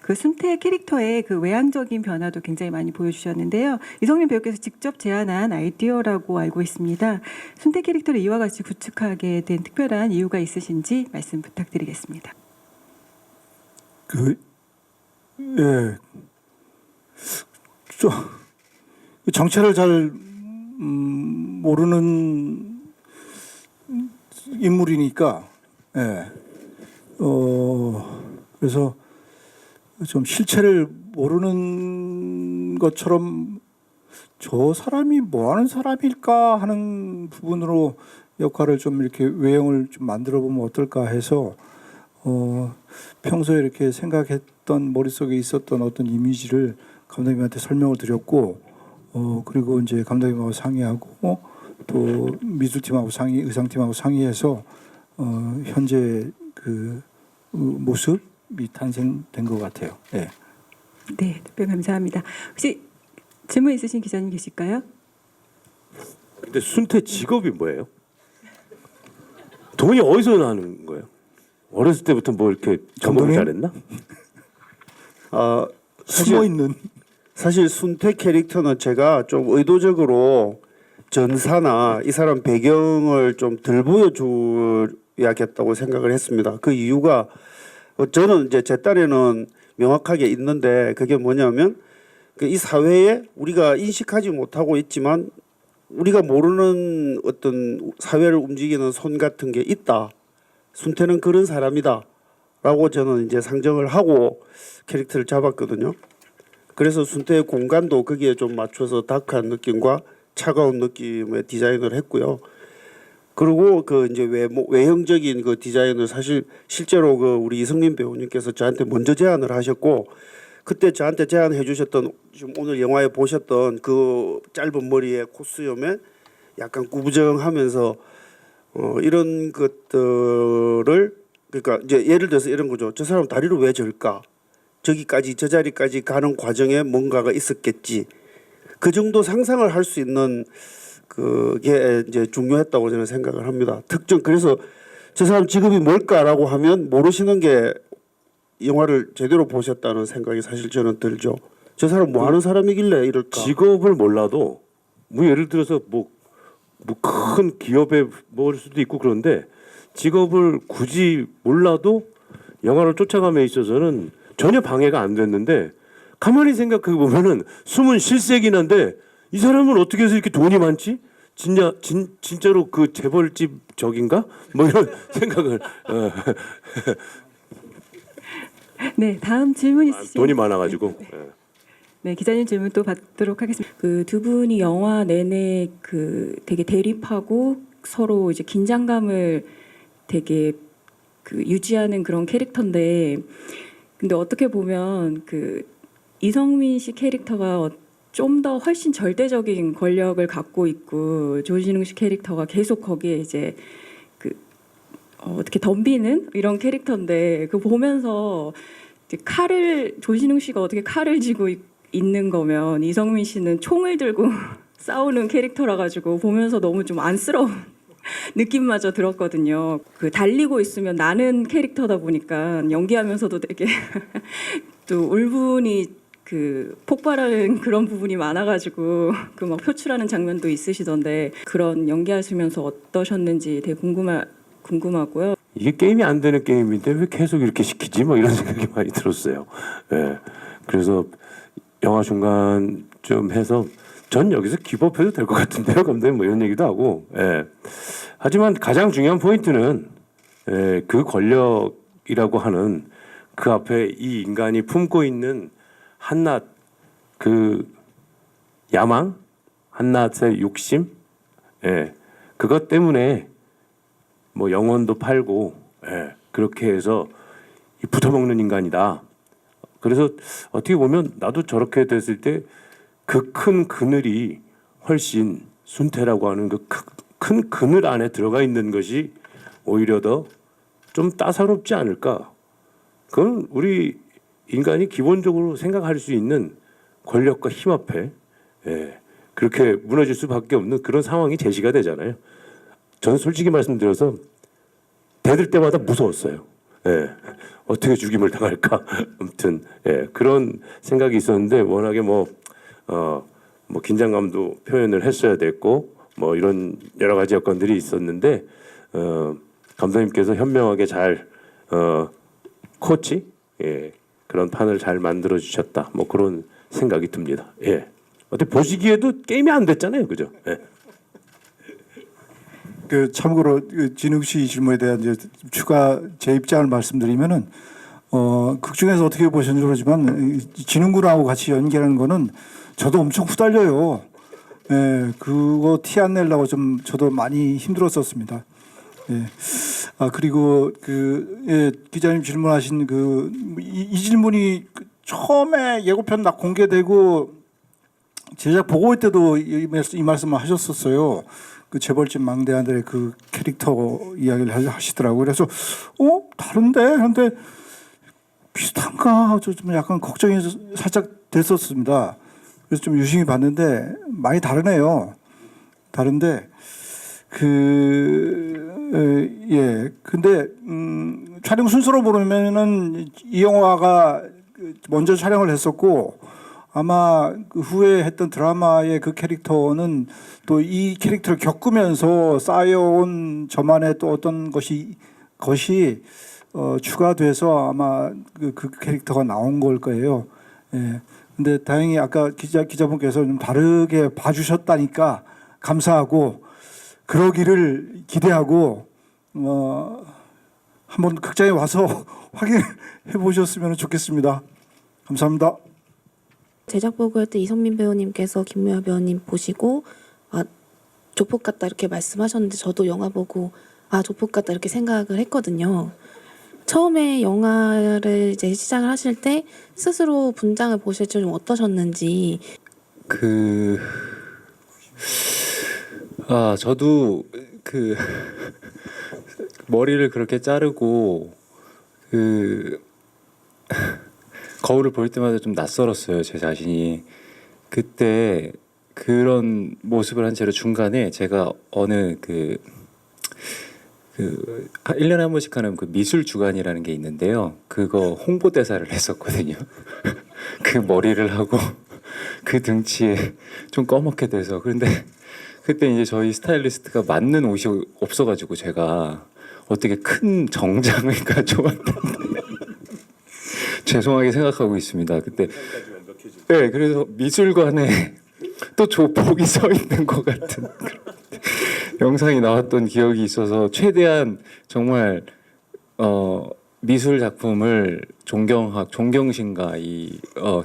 그 순태 캐릭터의 그 외향적인 변화도 굉장히 많이 보여주셨는데요. 이성민 배우께서 직접 제안한 아이디어라고 알고 있습니다. 순태 캐릭터를 이와 같이 구축하게 된 특별한 이유가 있으신지 말씀 부탁드리겠습니다. 예, 좀 정체를 잘 모르는 인물이니까, 예, 그래서 좀 실체를 모르는 것처럼 저 사람이 뭐 하는 사람일까 하는 부분으로 역할을 좀 이렇게 외형을 좀 만들어 보면 어떨까 해서 평소에 이렇게 생각했던 머릿속에 있었던 어떤 이미지를 감독님한테 설명을 드렸고, 그리고 이제 감독님하고 상의하고 또 미술팀하고 의상팀하고 상의해서 현재 그 모습이 탄생된 것 같아요. 네. 네, 답변 감사합니다. 혹시 질문 있으신 기자님 계실까요? 근데 순태 직업이 뭐예요? 돈이 어디서 나는 거예요? 어렸을 때부터 뭐 이렇게 전공을 잘했나? 숨어 있는. 사실 순태 캐릭터는 제가 좀 의도적으로 전사나 이 사람 배경을 좀 덜 보여줘야겠다고 생각을 했습니다. 그 이유가 저는 이제 제 딴에는 명확하게 있는데, 그게 뭐냐면 이 사회에 우리가 인식하지 못하고 있지만 우리가 모르는 어떤 사회를 움직이는 손 같은 게 있다. 순태는 그런 사람이다 라고 저는 이제 상정을 하고 캐릭터를 잡았거든요. 그래서 순태의 공간도 거기에 좀 맞춰서 다크한 느낌과 차가운 느낌의 디자인을 했고요. 그리고 그 이제 외형적인 그 디자인을 사실 실제로 그 우리 이성민 배우님께서 저한테 먼저 제안을 하셨고, 그때 저한테 제안해 주셨던, 지금 오늘 영화에 보셨던 그 짧은 머리에 콧수염에 약간 구부정하면서 이런 것들을, 그러니까 이제 예를 들어서 이런 거죠. 저 사람 다리를 왜 절까? 저기까지 저 자리까지 가는 과정에 뭔가가 있었겠지. 그 정도 상상을 할 수 있는 그게 이제 중요했다고 저는 생각을 합니다. 그래서 저 사람 직업이 뭘까라고 하면 모르시는 게 영화를 제대로 보셨다는 생각이 사실 저는 들죠. 저 사람 뭐 하는 사람이길래 이럴까? 직업을 몰라도 뭐 예를 들어서 뭐 큰 기업에 먹을 수도 있고, 그런데 직업을 굳이 몰라도 영화를 쫓아감에 있어서는 전혀 방해가 안 됐는데, 가만히 생각해 보면은 숨은 실세긴 한데 이 사람은 어떻게 해서 이렇게 돈이 많지? 진짜로 그 재벌집 적인가? 뭐 이런 생각을. 네, 다음 질문 있으신 돈이 많아가지고. 네, 기자님 질문 또 받도록 하겠습니다. 그 두 분이 영화 내내 그 되게 대립하고 서로 이제 긴장감을 되게 그 유지하는 그런 캐릭터인데, 근데 어떻게 보면 그 이성민 씨 캐릭터가 좀 더 훨씬 절대적인 권력을 갖고 있고, 조진웅 씨 캐릭터가 계속 거기에 이제 그 어떻게 덤비는 이런 캐릭터인데, 그 보면서 조진웅 씨가 어떻게 칼을 쥐고 있는 거면 이성민 씨는 총을 들고 싸우는 캐릭터라 가지고 보면서 너무 좀 안쓰러운 느낌마저 들었거든요. 그 달리고 있으면 나는 캐릭터다 보니까 연기하면서도 되게 또 울분이 그 폭발하는 그런 부분이 많아가지고 그 막 표출하는 장면도 있으시던데, 그런 연기하시면서 어떠셨는지 되게 궁금하고요. 이게 게임이 안 되는 게임인데 왜 계속 이렇게 시키지? 뭐 이런 생각이 많이 들었어요. 예. 그래서 영화 중간 좀 해서 전 여기서 기법해도 될 것 같은데요, 감독님, 뭐 이런 얘기도 하고. 예. 하지만 가장 중요한 포인트는 그 권력이라고 하는 그 앞에 이 인간이 품고 있는 한낱 그 야망, 한낱의 욕심, 그것 때문에 뭐 영혼도 팔고, 그렇게 해서 붙어먹는 인간이다. 그래서 어떻게 보면 나도 저렇게 됐을 때 그 큰 그늘이 훨씬 순태라고 하는 그 큰 그늘 안에 들어가 있는 것이 오히려 더 좀 따사롭지 않을까. 그건 우리 인간이 기본적으로 생각할 수 있는 권력과 힘 앞에 그렇게 무너질 수밖에 없는 그런 상황이 제시가 되잖아요. 저는 솔직히 말씀드려서 대들 때마다 무서웠어요. 예. 어떻게 죽임을 당할까? 아무튼 예. 그런 생각이 있었는데 워낙에 뭐 긴장감도 표현을 했어야 됐고 뭐 이런 여러 가지 여건들이 있었는데 감독님께서 현명하게 잘 코치 그런 판을 잘 만들어 주셨다. 뭐 그런 생각이 듭니다. 예. 어떻게 보시기에도 게임이 안 됐잖아요, 그죠? 예. 그 참고로 그 진욱 씨 질문에 대한 이제 추가 제 입장을 말씀드리면은 극 중에서 어떻게 보셨는지 모르지만 진웅군하고 같이 연기하는 거는 저도 엄청 후달려요. 예, 그거 티 안 내려고 좀 저도 많이 힘들었었습니다. 예. 그리고 기자님 질문하신 이 질문이 처음에 예고편 딱 공개되고 제작 보고 때도 이 말씀을 하셨었어요. 그 재벌집 망대한들의 그 캐릭터 이야기를 하시더라고요. 그래서 다른데 하는데 비슷한가 좀 약간 걱정이 살짝 됐었습니다. 그래서 좀 유심히 봤는데 많이 다르네요. 다른데 근데 촬영 순서로 보면은 이 영화가 먼저 촬영을 했었고 아마 그 후에 했던 드라마의 그 캐릭터는 또 이 캐릭터를 겪으면서 쌓여온 저만의 또 어떤 것이 추가돼서 아마 그 캐릭터가 나온 걸 거예요. 예. 근데 다행히 아까 기자분께서 좀 다르게 봐주셨다니까 감사하고 그러기를 기대하고 한번 극장에 와서 확인해 보셨으면 좋겠습니다. 감사합니다. 제작 보고할 때 이성민 배우님께서 김미화 배우님 보시고 조폭 같다 이렇게 말씀하셨는데 저도 영화 보고 조폭 같다 이렇게 생각을 했거든요. 처음에 영화를 이제 시작을 하실 때 스스로 분장을 보실 때 좀 어떠셨는지. 저도 머리를 그렇게 자르고 거울을 볼 때마다 좀 낯설었어요, 제 자신이. 그때 그런 모습을 한 채로 중간에 제가 어느 1년에 한 번씩 하는 그 미술 주간이라는 게 있는데요. 그거 홍보대사를 했었거든요. 그 머리를 하고 그 등치에 좀 꺼멓게 돼서. 그런데 그때 이제 저희 스타일리스트가 맞는 옷이 없어가지고 제가 어떻게 큰 정장을 가져왔는데 죄송하게 생각하고 있습니다. 그때 네, 그래서 미술관에 또 조폭이 서 있는 것 같은 영상이 나왔던 기억이 있어서 최대한 정말 미술 작품을 존경심과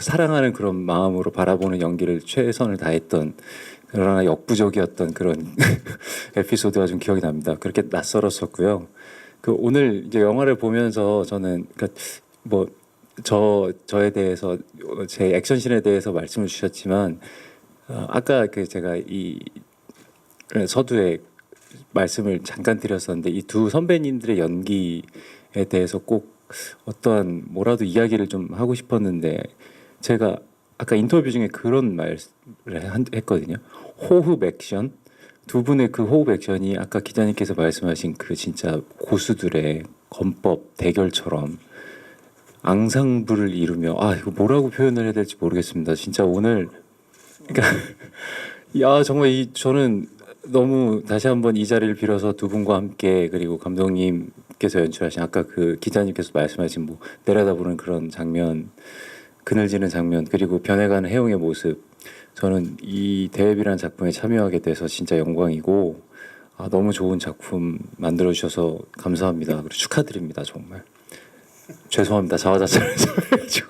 사랑하는 그런 마음으로 바라보는 연기를 최선을 다했던 그러나 역부족이었던 그런 에피소드가 좀 기억이 납니다. 그렇게 낯설었었고요. 오늘 이제 영화를 보면서 저는 저에 대해서 제 액션씬에 대해서 말씀을 주셨지만 아까 제가 이 서두에 말씀을 잠깐 드렸었는데 이 두 선배님들의 연기에 대해서 꼭 어떠한 뭐라도 이야기를 좀 하고 싶었는데 제가 아까 인터뷰 중에 그런 말을 했거든요. 호흡 액션. 두 분의 그 호흡 액션이 아까 기자님께서 말씀하신 그 진짜 고수들의 건법 대결처럼 앙상블을 이루며 이거 뭐라고 표현을 해야 될지 모르겠습니다. 진짜 오늘 그러니까 정말 저는 너무 다시 한번 이 자리를 빌어서 두 분과 함께 그리고 감독님께서 연출하신 아까 그 기자님께서 말씀하신 내려다보는 그런 장면, 그늘지는 장면 그리고 변해가는 해웅의 모습 저는 이 대회비라는 작품에 참여하게 돼서 진짜 영광이고 너무 좋은 작품 만들어 주셔서 감사합니다. 그리고 축하드립니다. 정말 죄송합니다. 자화자찬해서 해가지고